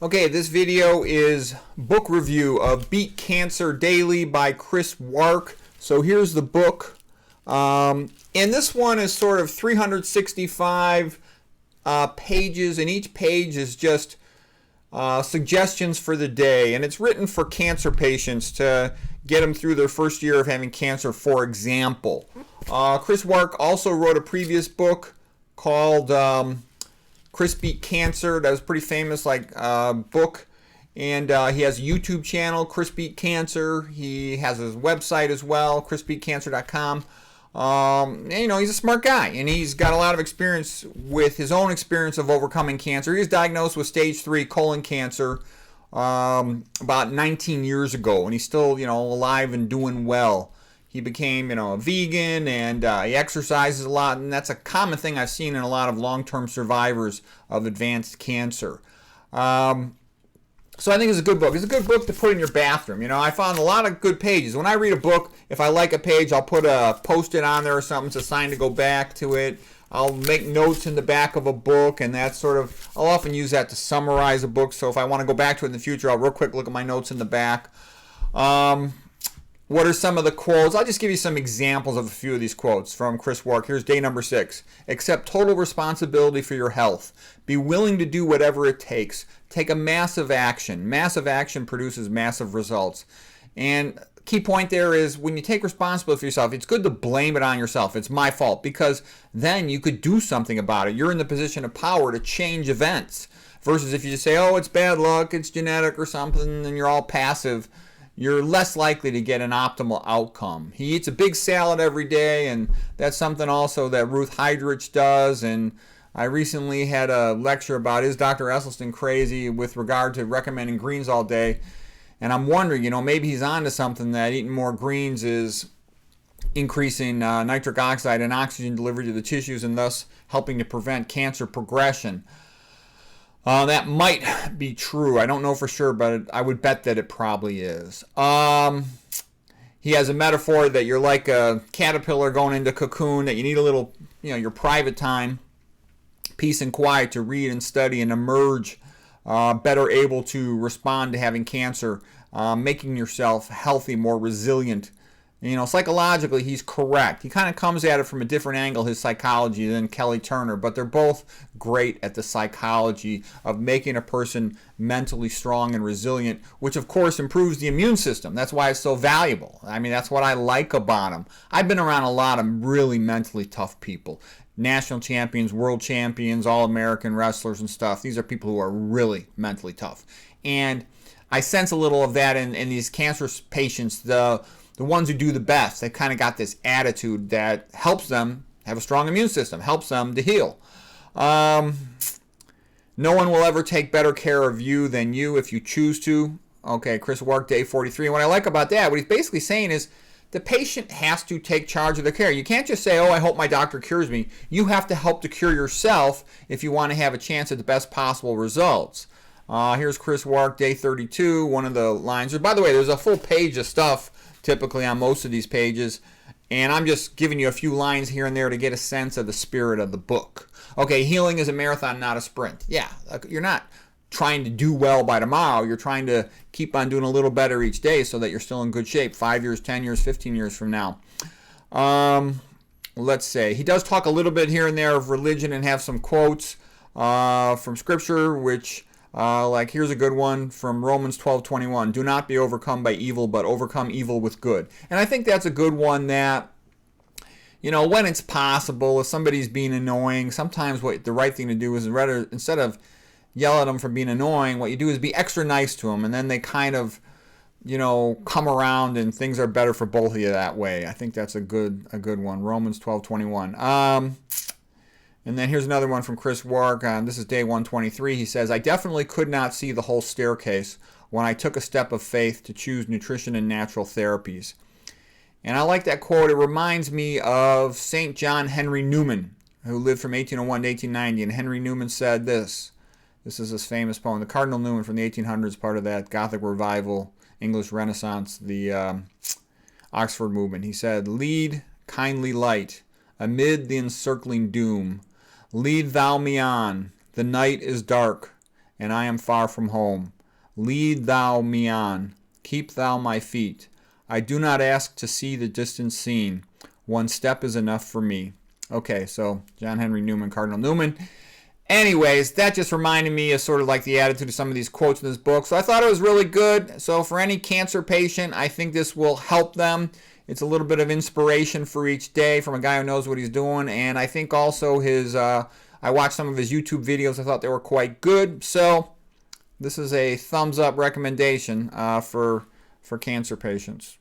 Okay, this video is book review of Beat Cancer Daily by Chris Wark. So here's the book. And this one is sort of 365 pages, and each page is just suggestions for the day. And it's written for cancer patients to get them through their first year of having cancer, for example. Chris Wark also wrote a previous book called Chris Beat Cancer. That was a pretty famous book. And he has a YouTube channel, Chris Beat Cancer. He has his website as well, chrisbeatcancer.com. And, he's a smart guy, and he's got a lot of experience with his own experience of overcoming cancer. He was diagnosed with stage 3 colon cancer about 19 years ago, and he's still, alive and doing well. He became, a vegan, and he exercises a lot, and that's a common thing I've seen in a lot of long-term survivors of advanced cancer. So I think it's a good book. It's a good book to put in your bathroom. I found a lot of good pages. When I read a book, if I like a page, I'll put a Post-it on there or something. It's a sign to go back to it. I'll make notes in the back of a book, and that's I'll often use that to summarize a book. So if I want to go back to it in the future, I'll real quick look at my notes in the back. What are some of the quotes? I'll just give you some examples of a few of these quotes from Chris Wark. Here's day number 6. Accept total responsibility for your health. Be willing to do whatever it takes. Take a massive action. Massive action produces massive results. And key point there is when you take responsibility for yourself, it's good to blame it on yourself. It's my fault, because then you could do something about it. You're in the position of power to change events. Versus if you just say, oh, it's bad luck, it's genetic or something, and you're all passive, you're less likely to get an optimal outcome. He eats a big salad every day, and that's something also that Ruth Heidrich does. And I recently had a lecture about, is Dr. Esselstyn crazy with regard to recommending greens all day? And I'm wondering, maybe he's onto something, that eating more greens is increasing nitric oxide and oxygen delivery to the tissues, and thus helping to prevent cancer progression. That might be true. I don't know for sure, but I would bet that it probably is. He has a metaphor that you're like a caterpillar going into cocoon, that you need a little, your private time, peace and quiet to read and study and emerge better able to respond to having cancer, making yourself healthy, more resilient. Psychologically, he's correct. He kind of comes at it from a different angle, his psychology, than Kelly Turner, but they're both great at the psychology of making a person mentally strong and resilient, which of course improves the immune system. That's why it's so valuable. That's what I like about him. I've been around a lot of really mentally tough people. National champions, world champions, all-American wrestlers and stuff. These are people who are really mentally tough. And I sense a little of that in these cancer patients, the ones who do the best. They kind of got this attitude that helps them have a strong immune system, helps them to heal. No one will ever take better care of you than you if you choose to. Okay, Chris Wark, day 43. And what I like about that, what he's basically saying is the patient has to take charge of their care. You can't just say, oh, I hope my doctor cures me. You have to help to cure yourself if you want to have a chance at the best possible results. Here's Chris Wark, day 32. One of the lines. By the way, there's a full page of stuff typically on most of these pages, and I'm just giving you a few lines here and there to get a sense of the spirit of the book. Okay, healing is a marathon, not a sprint. Yeah, you're not trying to do well by tomorrow. You're trying to keep on doing a little better each day so that you're still in good shape 5 years, 10 years, 15 years from now. Let's say he does talk a little bit here and there of religion and have some quotes from Scripture, which here's a good one from Romans 12:21. Do not be overcome by evil, but overcome evil with good. And I think that's a good one that, when it's possible, if somebody's being annoying, sometimes what the right thing to do is instead of yell at them for being annoying, what you do is be extra nice to them, and then they kind of, come around and things are better for both of you that way. I think that's a good one. Romans 12:21. And then here's another one from Chris Wark. This is day 123. He says, I definitely could not see the whole staircase when I took a step of faith to choose nutrition and natural therapies. And I like that quote. It reminds me of St. John Henry Newman, who lived from 1801 to 1890. And Henry Newman said this. This is his famous poem. The Cardinal Newman from the 1800s, part of that Gothic revival, English Renaissance, the Oxford movement. He said, lead, kindly light, amid the encircling doom. Lead thou me on, the night is dark, and I am far from home. Lead thou me on, keep thou my feet. I do not ask to see the distant scene. One step is enough for me. Okay, so John Henry Newman, Cardinal Newman. Anyways, that just reminded me of sort of like the attitude of some of these quotes in this book. So I thought it was really good. So for any cancer patient, I think this will help them. It's a little bit of inspiration for each day from a guy who knows what he's doing. And I think also I watched some of his YouTube videos. I thought they were quite good. So this is a thumbs up recommendation for cancer patients.